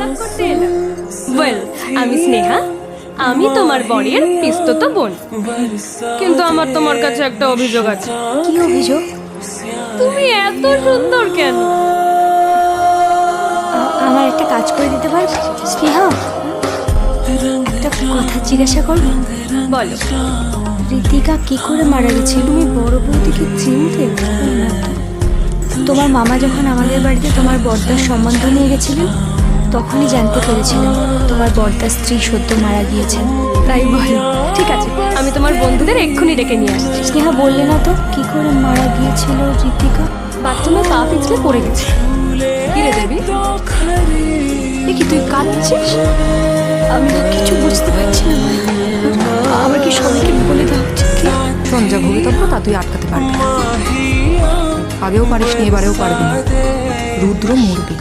আলাপ করতে এলাম। ওয়েল, আমি স্নেহা, আমি তোমার বরের পিস্তত বোন। কিন্তু আমার তোমার কাছে একটা অভিযোগ আছে। কি অভিযোগ? তুমি এত সুন্দর কেন? আমার একটা কাজ করে দিতে পারবে? স্নেহা, একটা কথা জিজ্ঞাসা করবো? বলো। ঋতিকা কি করে মারা গেছে? তুমি বড় বৌদিকে চিনতে? না তো। তোমার মামা যখন আমাদের বাড়িতে তোমার বড়দার সম্বন্ধ নিয়ে গেছিলেন, তখনই জানতে পেরেছিলাম তোমার বড়দার স্ত্রী সদ্য মারা গিয়েছেন। তাই বলো? ঠিক আছে, আমি তোমার বন্ধুদের এক্ষুনি ডেকে নিয়ে আসছি। স্নেহা, বললে না তো কি করে মারা গিয়েছিল ঋতিকা? বাথরুমে পা পিছলে পড়ে গেছে। কিরে দেবী, দেখি তুই কাঁদছিস? আমি তো কিছু বুঝতে পারছি না। আমার কি সবাইকে বলে দেওয়া উচিত? শোন, যা ভবিতব্য তা তুই আটকাতে পারবি না। আগেও পারিস নি, এবারেও পারবি না। রুদ্র মরবি।